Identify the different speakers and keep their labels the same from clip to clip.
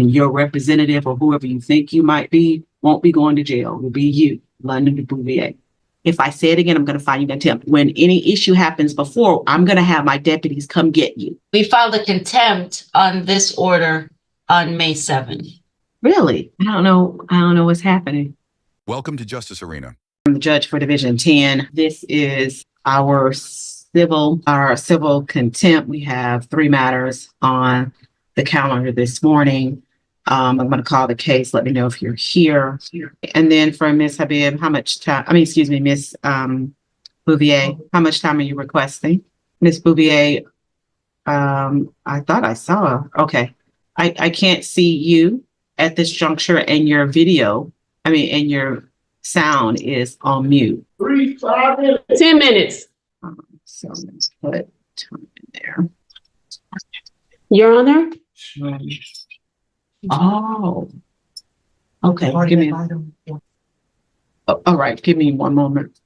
Speaker 1: And your representative or whoever you think you might be won't be going to jail. It will be you, London Bouvier. If I say it again, I'm going to find you contempt. When any issue happens before, I'm going to have my deputies come get you.
Speaker 2: We filed a contempt on this order on May 7th.
Speaker 1: Really? I don't know what's happening.
Speaker 3: Welcome to Justice Arena.
Speaker 1: I'm the judge for Division 10. This is our civil contempt. We have 3 matters on the calendar this morning. I'm going to call the case. Let me know if you're here. And then for Ms. Habib, Ms. Bouvier, how much time are you requesting? Ms. Bouvier, I thought I saw. Okay. I can't see you at this juncture, and your video, and your sound is on mute.
Speaker 4: 10 minutes.
Speaker 1: So let's put time in there.
Speaker 4: Your Honor?
Speaker 1: Oh. Okay. All right. Give me one moment.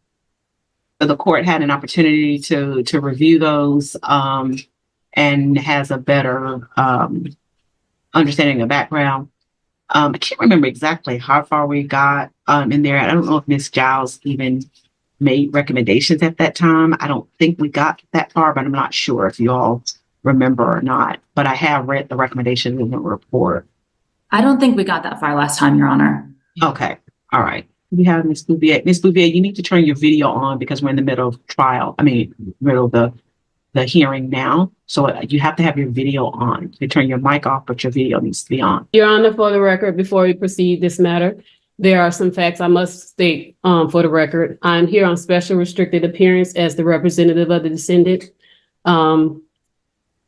Speaker 1: So the court had an opportunity to review those and has a better understanding of background. I can't remember exactly how far we got in there. I don't know if Ms. Giles even made recommendations at that time. I don't think we got that far, but I'm not sure if you all remember or not. But I have read the recommendations in the report.
Speaker 5: I don't think we got that far last time, Your Honor.
Speaker 1: Okay. All right. We have Ms. Bouvier. Ms. Bouvier, you need to turn your video on because we're in the middle of middle of the hearing now. So you have to have your video on. You turn your mic off, but your video needs to be on.
Speaker 4: Your Honor, for the record, before we proceed this matter, there are some facts I must state for the record. I'm here on special restricted appearance as the representative of the descendant.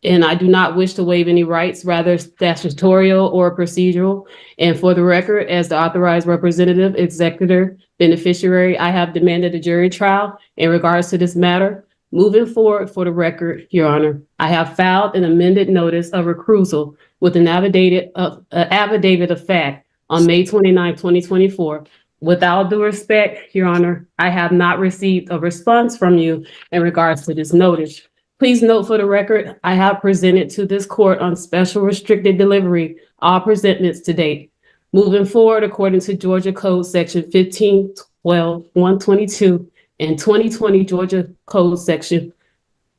Speaker 4: And I do not wish to waive any rights, rather statutorial or procedural. And for the record, as the authorized representative, executor, beneficiary, I have demanded a jury trial in regards to this matter. Moving forward, for the record, Your Honor, I have filed an amended notice of recusal with an affidavit of fact on May 29, 2024. With all due respect, Your Honor, I have not received a response from you in regards to this notice. Please note for the record, I have presented to this court on special restricted delivery all presentments to date. Moving forward, according to Georgia Code Section 1512-122 and 2020 Georgia Code Section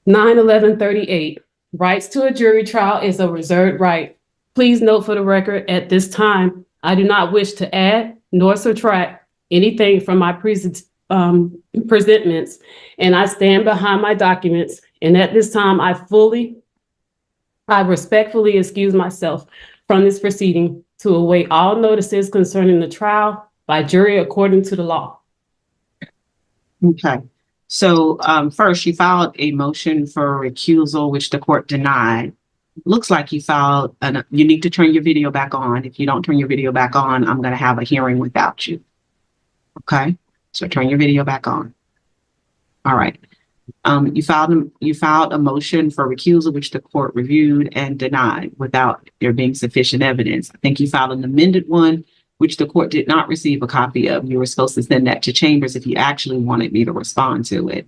Speaker 4: 91138, rights to a jury trial is a reserved right. Please note for the record, at this time, I do not wish to add nor subtract anything from my presentments, and I stand behind my documents. And at this time, I respectfully excuse myself from this proceeding to await all notices concerning the trial by jury according to the law.
Speaker 1: Okay. So first, you filed a motion for recusal, which the court denied. Looks like you filed, you need to turn your video back on. If you don't turn your video back on, I'm going to have a hearing without you. Okay. So turn your video back on. All right. You filed a motion for recusal, which the court reviewed and denied without there being sufficient evidence. I think you filed an amended one, which the court did not receive a copy of. You were supposed to send that to Chambers if you actually wanted me to respond to it.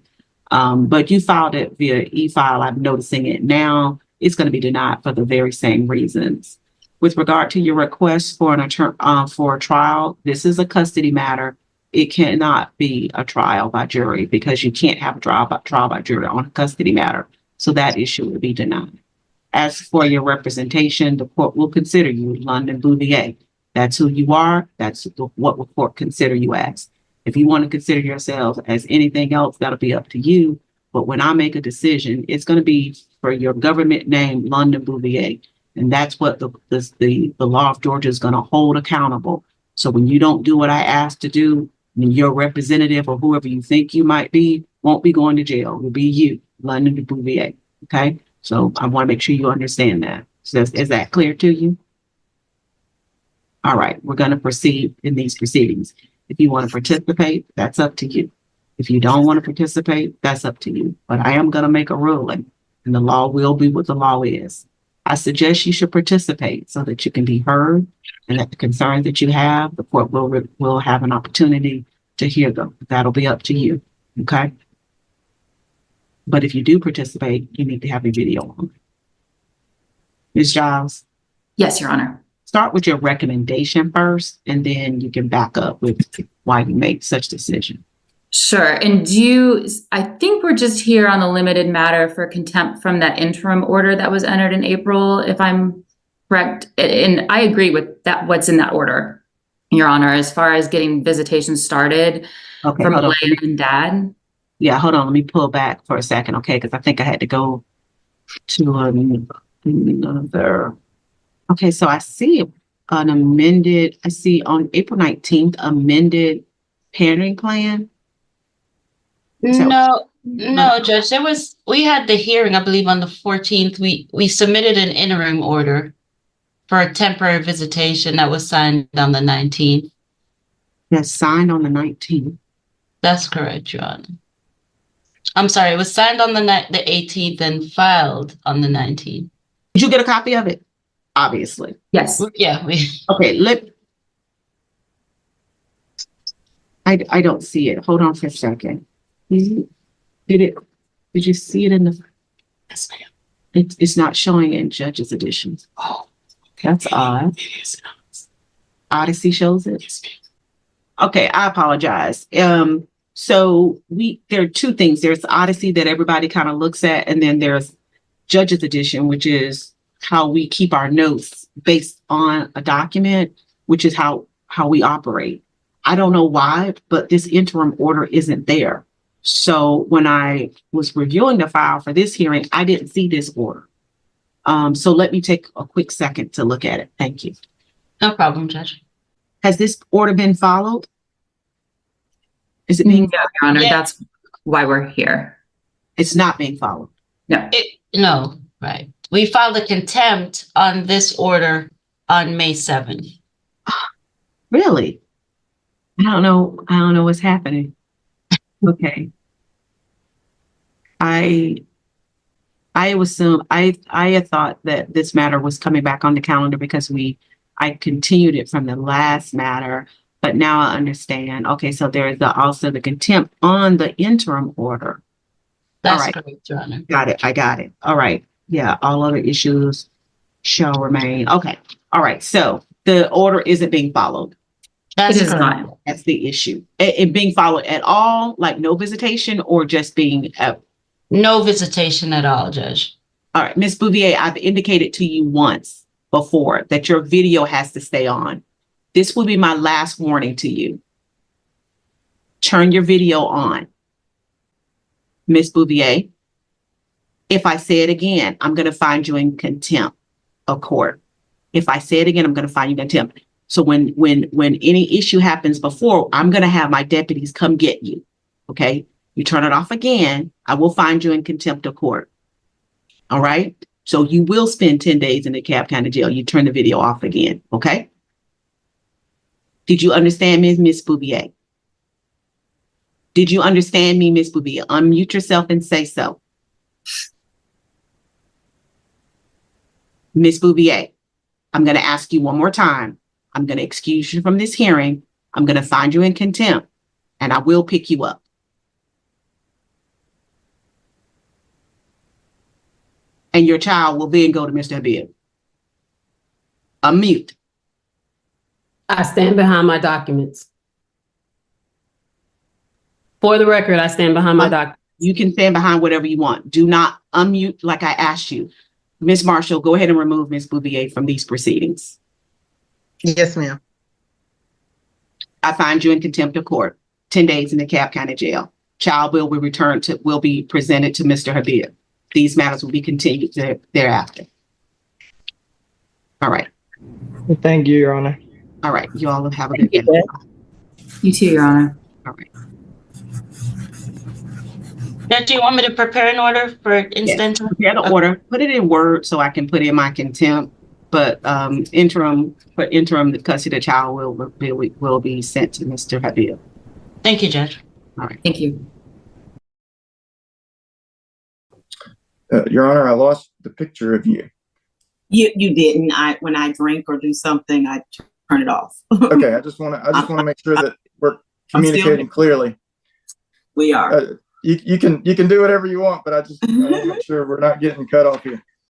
Speaker 1: But you filed it via e-file. I'm noticing it now. It's going to be denied for the very same reasons. With regard to your request for for a trial, this is a custody matter. It cannot be a trial by jury because you can't have a trial by jury on a custody matter. So that issue will be denied. As for your representation, the court will consider you London Bouvier. That's who you are. That's what the court consider you as. If you want to consider yourself as anything else, that'll be up to you. But when I make a decision, it's going to be for your government name, London Bouvier. And that's what the law of Georgia is going to hold accountable. So when you don't do what I asked to do, and your representative or whoever you think you might be won't be going to jail. It will be you, London Bouvier. Okay. So I want to make sure you understand that. So is that clear to you? All right. We're going to proceed in these proceedings. If you want to participate, that's up to you. If you don't want to participate, that's up to you. But I am going to make a ruling, and the law will be what the law is. I suggest you should participate so that you can be heard, and that the concerns that you have, the court will have an opportunity to hear them. That'll be up to you. Okay. But if you do participate, you need to have your video on. Ms. Giles?
Speaker 5: Yes, Your Honor.
Speaker 1: start with your recommendation first, and then you can back up with why you make such decision.
Speaker 5: Sure. And I think we're just here on the limited matter for contempt from that interim order that was entered in April, if I'm correct. And I agree with that, what's in that order, Your Honor, as far as getting visitation started
Speaker 1: Okay,
Speaker 5: from
Speaker 1: hold on.
Speaker 5: Leia and Dad.
Speaker 1: Yeah, hold on. Let me pull back for a second, okay? Because I think I had to go to another. Okay, so I see an amended, I see on April 19th, amended parenting plan.
Speaker 2: No, Judge, we had the hearing, I believe, on the 14th. We submitted an interim order for a temporary visitation that was signed on the 19th.
Speaker 1: That's signed on the 19th.
Speaker 2: That's correct, Your Honor. I'm sorry, it was signed on the 18th and filed on the 19th.
Speaker 1: Did you get a copy of it? Obviously.
Speaker 5: Yes.
Speaker 2: Yeah,
Speaker 1: Okay, I don't see it. Hold on for a second. Did you see it in the? Yes, ma'am. It's not showing in Judge's editions. Oh, that's odd. It is. Odyssey shows it. Yes, ma'am. Okay, I apologize. So there are two things. There's Odyssey that everybody kind of looks at, and then there's Judge's edition, which is how we keep our notes based on a document, which is how we operate. I don't know why, but this interim order isn't there. So when I was reviewing the file for this hearing, I didn't see this order. So let me take a quick second to look at it. Thank you.
Speaker 2: no problem, Judge.
Speaker 1: Has this order been followed? Is it being?
Speaker 5: No, Your Honor,
Speaker 2: Yeah.
Speaker 5: that's why we're here.
Speaker 1: It's not being followed.
Speaker 5: No.
Speaker 2: No, right. We filed a contempt on this order on May 7th.
Speaker 1: Really? I don't know what's happening. Okay. I assume I had thought that this matter was coming back on the calendar because I continued it from the last matter, but now I understand. Okay, so there is also the contempt on the interim order.
Speaker 2: That's
Speaker 1: All right.
Speaker 2: correct, Your Honor.
Speaker 1: Got it. I got it. All right. Yeah, all other issues shall remain. Okay. All right. So the order isn't being followed.
Speaker 2: That's
Speaker 5: It is
Speaker 2: correct.
Speaker 5: not.
Speaker 1: That's the issue. It being followed at all, like no visitation, or just being
Speaker 2: No visitation at all, Judge.
Speaker 1: all right, Ms. Bouvier, I've indicated to you once before that your video has to stay on. This will be my last warning to you. Turn your video on. Ms. Bouvier, if I say it again, I'm going to find you in contempt of court. If I say it again, I'm going to find you in contempt. So when any issue happens before, I'm going to have my deputies come get you. Okay. You turn it off again, I will find you in contempt of court. All right. So you will spend 10 days in the DeKalb County Jail. You turn the video off again. Okay. Did you understand me, Ms. Bouvier? Did you understand me, Ms. Bouvier? Unmute yourself and say so. Ms. Bouvier, I'm going to ask you one more time. I'm going to excuse you from this hearing. I'm going to find you in contempt, and I will pick you up. And your child will then go to Mr. Habib. Unmute.
Speaker 4: I stand behind my documents. For the record, I stand behind my documents.
Speaker 1: You can stand behind whatever you want. Do not unmute like I asked you. Ms. Marshall, go ahead and remove Ms. Bouvier from these proceedings.
Speaker 6: Yes, ma'am.
Speaker 1: I find you in contempt of court. 10 days in the DeKalb County Jail. Child will be presented to Mr. Habib. These matters will be continued thereafter. All right.
Speaker 6: Thank you, Your Honor.
Speaker 1: All right. You all have a good day.
Speaker 5: You too, Your Honor.
Speaker 1: All right.
Speaker 2: Judge, do you want me to prepare an order for instant?
Speaker 1: Prepare the order. Put it in Word so I can put in my contempt. But interim the custody of the child will be sent to Mr. Habib.
Speaker 2: Thank you, Judge.
Speaker 1: All right.
Speaker 5: Thank you.
Speaker 7: Your Honor, I lost the picture of you.
Speaker 8: You didn't. When I drink or do something, I turn it off.
Speaker 7: Okay, I just want to make sure that we're communicating clearly.
Speaker 8: We are.
Speaker 7: You can do whatever you want, but I want to make sure we're not getting cut off here.